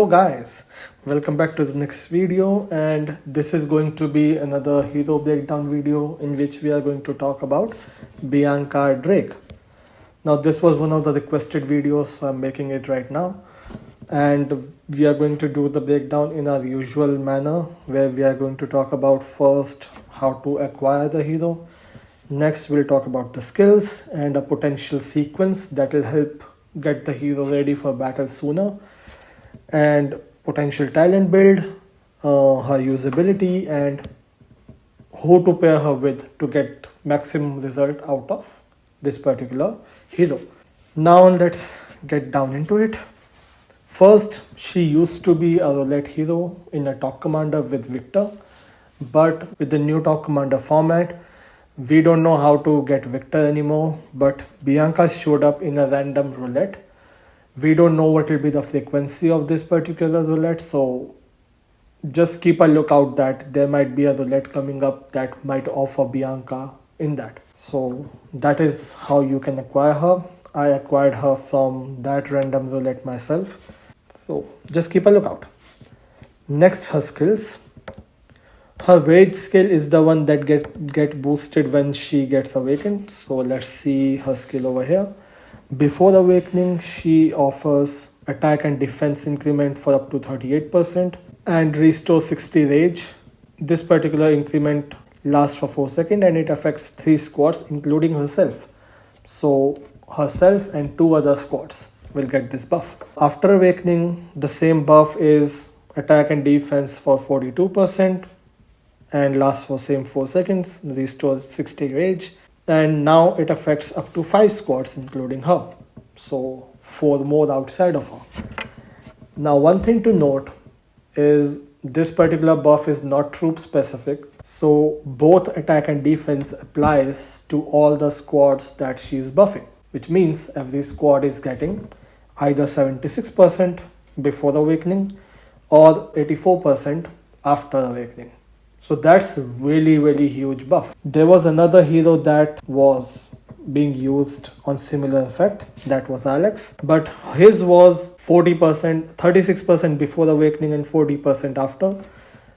Hello guys, welcome back to the next video, and this is going to be another hero breakdown video in which we are going to talk about Bianca Drake. Now this was one of the requested videos, so I'm making it right now, and we are going to do the breakdown in our usual manner where we are going to talk about first how to acquire the hero. Next we'll talk about the skills and a potential sequence that will help get the hero ready for battle sooner, and potential talent build, her usability, and who to pair her with to get maximum result out of this particular hero. Now let's get down into it. First, she used to be a roulette hero in a top commander with Victor, but with the new top commander format, we don't know how to get Victor anymore, but Bianca showed up in a random roulette. We don't know what will be the frequency of this particular roulette, so just keep a lookout that there might be a roulette coming up that might offer Bianca in that. So that is how you can acquire her. I acquired her from that random roulette myself. So just keep a lookout. Next, her skills. Her rage skill is the one that get boosted when she gets awakened. So let's see her skill over here. Before awakening, she offers attack and defense increment for up to 38% and restore 60 rage. This particular increment lasts for 4 seconds and it affects 3 squads including herself. So herself and 2 other squads will get this buff. After awakening, the same buff is attack and defense for 42% and lasts for same 4 seconds, restore 60 rage, and now it affects up to 5 squads including her, so 4 more outside of her. Now one thing to note is this particular buff is not troop specific, so both attack and defense applies to all the squads that she is buffing, which means every squad is getting either 76% before awakening or 84% after awakening. So that's really huge buff. There was another hero that was being used on similar effect, that was Alex, but his was 40%, 36% before awakening and 40% after,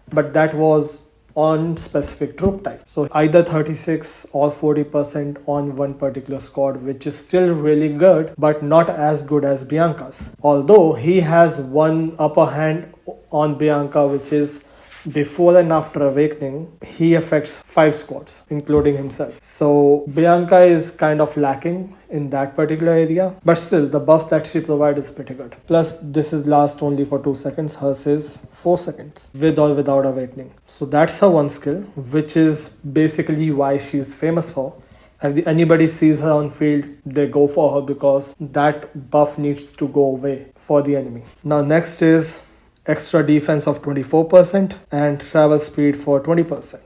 but that was on specific troop type. So either 36 or 40% on one particular squad, which is still really good, but not as good as Bianca's. Although he has one upper hand on Bianca, which is before and after awakening, he affects 5 squads, including himself. So Bianca is kind of lacking in that particular area, but still the buff that she provides is pretty good. Plus this is last only for 2 seconds, hers is 4 seconds with or without awakening. So that's her one skill, which is basically why she's famous for. If anybody sees her on field, they go for her because that buff needs to go away for the enemy. Now next is extra defense of 24% and travel speed for 20%.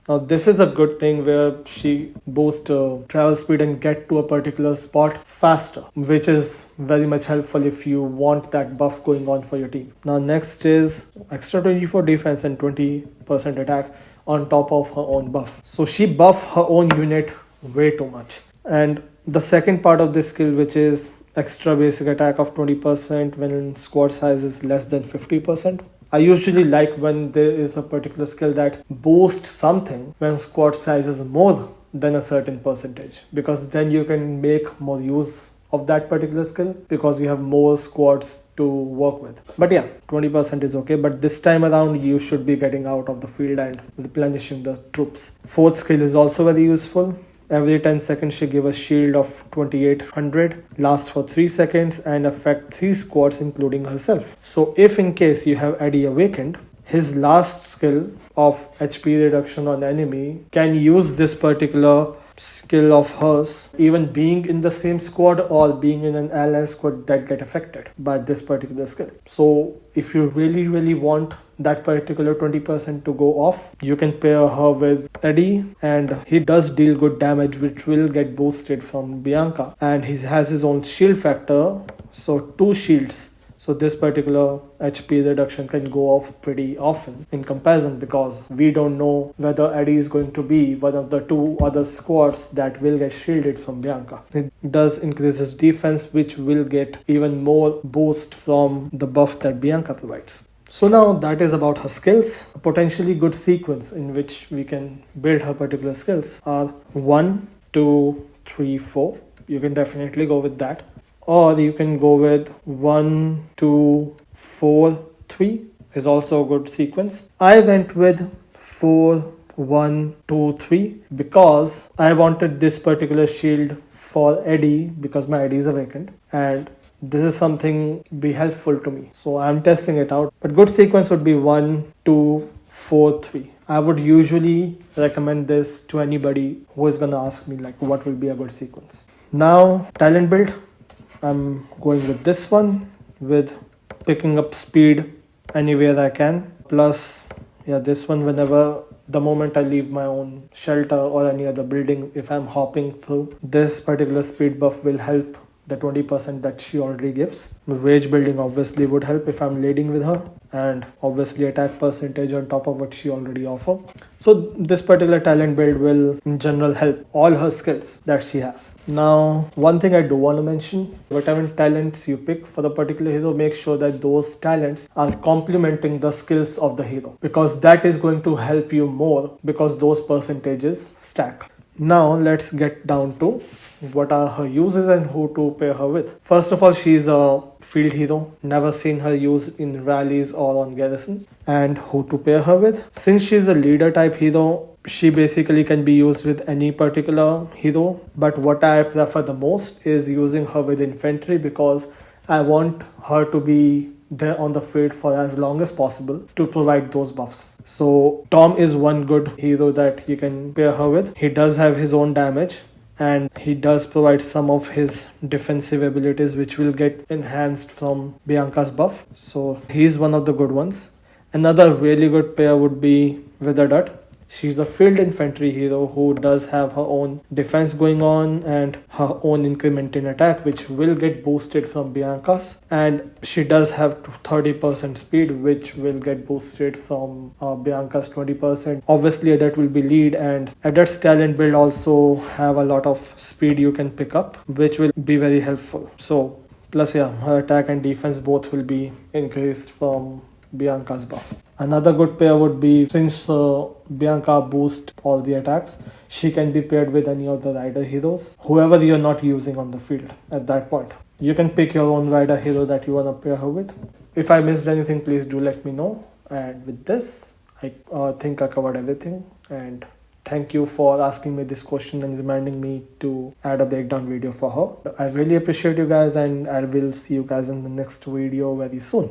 Now this is a good thing where she boosts travel speed and get to a particular spot faster, which is very much helpful if you want that buff going on for your team. Now next is extra 24 defense and 20% attack on top of her own buff. So she buffs her own unit way too much. And the second part of this skill, which is extra basic attack of 20% when squad size is less than 50%. I usually like when there is a particular skill that boosts something when squad size is more than a certain percentage, because then you can make more use of that particular skill because you have more squads to work with. But yeah, 20% is okay, but this time around you should be getting out of the field and replenishing the troops. Fourth skill is also very useful. Every 10 seconds she gives a shield of 2800, lasts for 3 seconds and affect 3 squads including herself. So if in case you have Eddie awakened, his last skill of HP reduction on enemy can use this particular skill of hers even being in the same squad or being in an ally squad that get affected by this particular skill. So if you really want that particular 20% to go off, you can pair her with Eddie, and he does deal good damage which will get boosted from Bianca, and he has his own shield factor, so 2 shields. So So this particular HP reduction can go off pretty often in comparison, because we don't know whether Eddie is going to be one of the two other squads that will get shielded from Bianca. It does increase his defense, which will get even more boost from the buff that Bianca provides. So now that is about her skills. A potentially good sequence in which we can build her particular skills are 1, 2, 3, 4. You can definitely go with that. Or you can go with 1, 2, 4, 3 is also a good sequence. I went with 4, 1, 2, 3 because I wanted this particular shield for Eddie because my Eddie is a vacant, and this is something be helpful to me. So I'm testing it out. But good sequence would be 1, 2, 4, 3. I would usually recommend this to anybody who is gonna ask me like what will be a good sequence. Now talent build. I'm going with this one with picking up speed anywhere I can. Plus, yeah, this one whenever the moment I leave my own shelter or any other building, if I'm hopping through, this particular speed buff will help the 20% that she already gives. Rage building obviously would help if I'm leading with her, and obviously attack percentage on top of what she already offers. So this particular talent build will in general help all her skills that she has. Now one thing I do want to mention, whatever talents you pick for the particular hero, make sure that those talents are complementing the skills of the hero, because that is going to help you more because those percentages stack. Now let's get down to what are her uses and who to pair her with. First of all, she's a field hero. Never seen her used in rallies or on garrison. And who to pair her with. Since she's a leader type hero, she basically can be used with any particular hero. But what I prefer the most is using her with infantry, because I want her to be there on the field for as long as possible to provide those buffs. So Tom is one good hero that you can pair her with. He does have his own damage, and he does provide some of his defensive abilities which will get enhanced from Bianca's buff. So he's one of the good ones. Another really good pair would be Wither. She's a field infantry hero who does have her own defense going on and her own increment in attack, which will get boosted from Bianca's. And she does have 30% speed, which will get boosted from Bianca's 20%. Obviously, Adet will be lead, and Adet's talent build also have a lot of speed you can pick up, which will be very helpful. So, plus yeah, her attack and defense both will be increased from Bianca's buff. Another good pair would be, since Bianca boosts all the attacks, she can be paired with any of the rider heroes, whoever you're not using on the field at that point. You can pick your own rider hero that you want to pair her with. If I missed anything, please do let me know. And with this, I think I covered everything. And thank you for asking me this question and reminding me to add a breakdown video for her. I really appreciate you guys, and I will see you guys in the next video very soon.